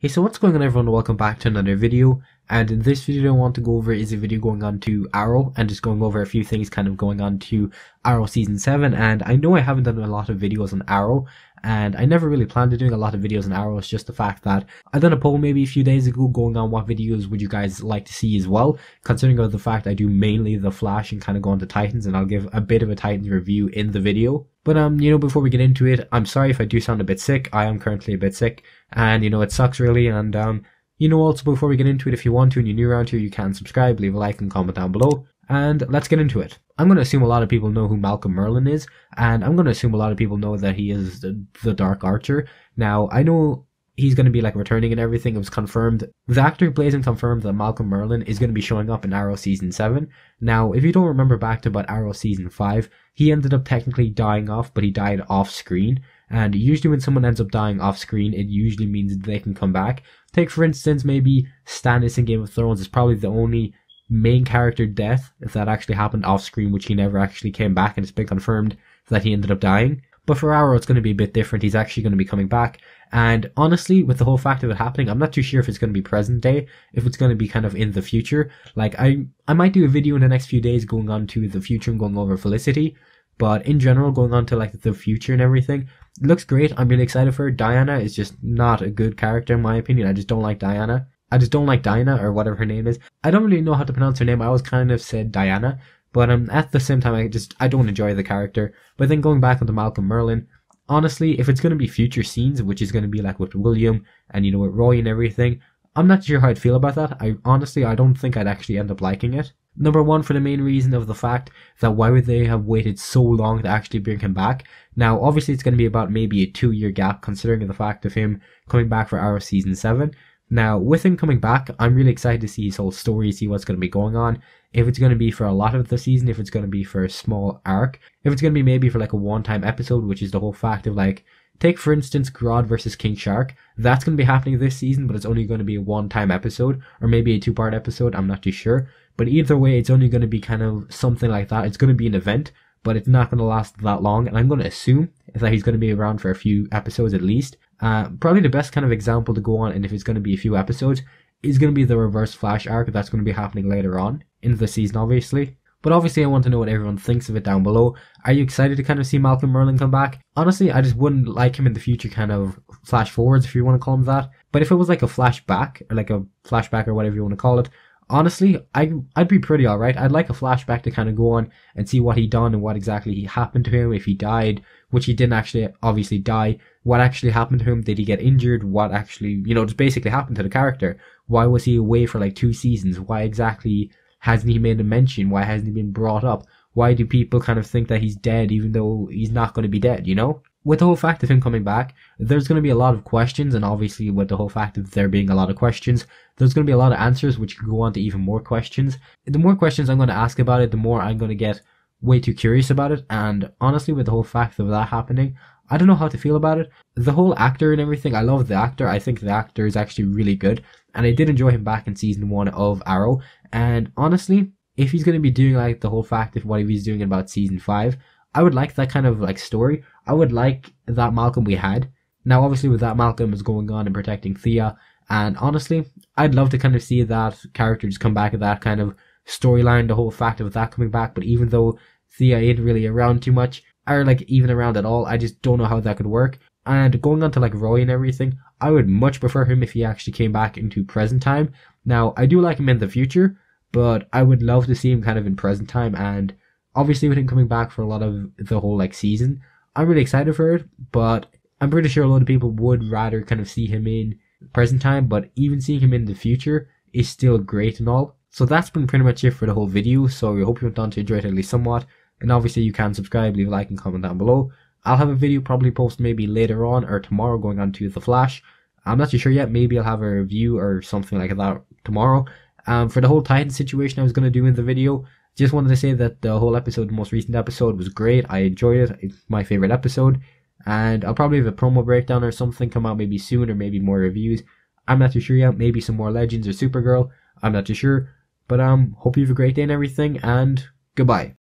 Hey, so what's going on everyone, welcome back to another video, and in this video I want to go over is a video going on to Arrow and just going over a few things kind of going on to Arrow Season 7. And I know I haven't done a lot of videos on Arrow, and I never really planned on doing a lot of videos on Arrow. It's just the fact that I done a poll maybe a few days ago going on what videos would you guys like to see as well, considering of the fact I do mainly The Flash and kind of go on to Titans, and I'll give a bit of a Titans review in the video. But before we get into it, I'm sorry if I do sound a bit sick. I am currently a bit sick, and it sucks really. And also before we get into it, if you want to and you're new around here, you can subscribe, leave a like and comment down below, and let's get into it. I'm going to assume a lot of people know who Malcolm Merlyn is, and I'm going to assume a lot of people know that he is the Dark Archer. Now, I know he's going to be like returning and everything. It was confirmed. The actor who plays him confirmed that Malcolm Merlyn is going to be showing up in Arrow Season 7. Now, if you don't remember back to about Arrow Season 5, he ended up technically dying off, but he died off screen. And usually when someone ends up dying off screen, it usually means that they can come back. Take for instance, maybe Stannis in Game of Thrones is probably the only main character death that actually happened off screen, which he never actually came back, and it's been confirmed that he ended up dying. But for Arrow, it's going to be a bit different. He's actually going to be coming back. And honestly, with the whole fact of it happening, I'm not too sure if it's going to be present day, if it's going to be kind of in the future. Like, I might do a video in the next few days going on to the future and going over Felicity. But in general, going on to like the future and everything, it looks great. I'm really excited for her. Diana is just not a good character in my opinion. I just don't like Diana. I just don't like Dinah, or whatever her name is. I don't really know how to pronounce her name. I always kind of said Diana. But at the same time, I don't enjoy the character. But then going back onto Malcolm Merlyn, honestly, if it's going to be future scenes, which is going to be like with William and with Roy and everything, I'm not sure how I'd feel about that. I don't think I'd actually end up liking it. Number one, for the main reason of the fact that why would they have waited so long to actually bring him back? Now, obviously, it's going to be about maybe a 2-year gap, considering the fact of him coming back for Arrow Season 7. Now, with him coming back, I'm really excited to see his whole story, see what's going to be going on. If it's going to be for a lot of the season, if it's going to be for a small arc, if it's going to be maybe for like a one-time episode, which is the whole fact of like, take for instance Grodd versus King Shark. That's going to be happening this season, but it's only going to be a one-time episode, or maybe a 2-part episode, I'm not too sure. But either way, it's only going to be kind of something like that. It's going to be an event, but it's not going to last that long, and I'm going to assume that he's going to be around for a few episodes at least. Probably the best kind of example to go on, and if it's going to be a few episodes, is going to be the Reverse Flash arc that's going to be happening later on in the season, obviously. But obviously, I want to know what everyone thinks of it down below. Are you excited to kind of see Malcolm Merlyn come back? Honestly, I just wouldn't like him in the future kind of flash forwards, if you want to call him that. But if it was like a flashback, or like a flashback or whatever you want to call it, honestly, I'd be pretty alright. I'd like a flashback to kind of go on and see what he done and what exactly happened to him, if he died, which he didn't actually obviously die. What actually happened to him? Did he get injured? What actually, just basically happened to the character? Why was he away for like 2 seasons? Why exactly hasn't he made a mention? Why hasn't he been brought up? Why do people kind of think that he's dead even though he's not going to be dead, With the whole fact of him coming back, there's going to be a lot of questions, and obviously with the whole fact of there being a lot of questions, there's going to be a lot of answers which can go on to even more questions. The more questions I'm going to ask about it, the more I'm going to get way too curious about it, and honestly with the whole fact of that happening, I don't know how to feel about it. The whole actor and everything, I love the actor. I think the actor is actually really good, and I did enjoy him back in Season 1 of Arrow, and honestly, if he's going to be doing like the whole fact of what he was doing in about Season 5, I would like that kind of like story. I would like that Malcolm we had. Now obviously with that, Malcolm is going on and protecting Thea, and honestly, I'd love to kind of see that character just come back at that kind of storyline, the whole fact of that coming back. But even though Thea ain't really around too much, or like even around at all, I just don't know how that could work. And going on to like Roy and everything, I would much prefer him if he actually came back into present time. Now I do like him in the future, but I would love to see him kind of in present time. And obviously with him coming back for a lot of the whole like season, I'm really excited for it, but I'm pretty sure a lot of people would rather kind of see him in present time, but even seeing him in the future is still great and all. So that's been pretty much it for the whole video, so I hope you went on to enjoy it at least somewhat, and obviously you can subscribe, leave a like and comment down below. I'll have a video probably posted maybe later on or tomorrow going on to The Flash. I'm not too sure yet, maybe I'll have a review or something like that tomorrow. For the whole Titan situation I was going to do in the video, just wanted to say that the whole episode, the most recent episode, was great. I enjoyed it. It's my favorite episode. And I'll probably have a promo breakdown or something come out maybe soon, or maybe more reviews. I'm not too sure yet. Maybe some more Legends or Supergirl. I'm not too sure. But hope you have a great day and everything, and goodbye.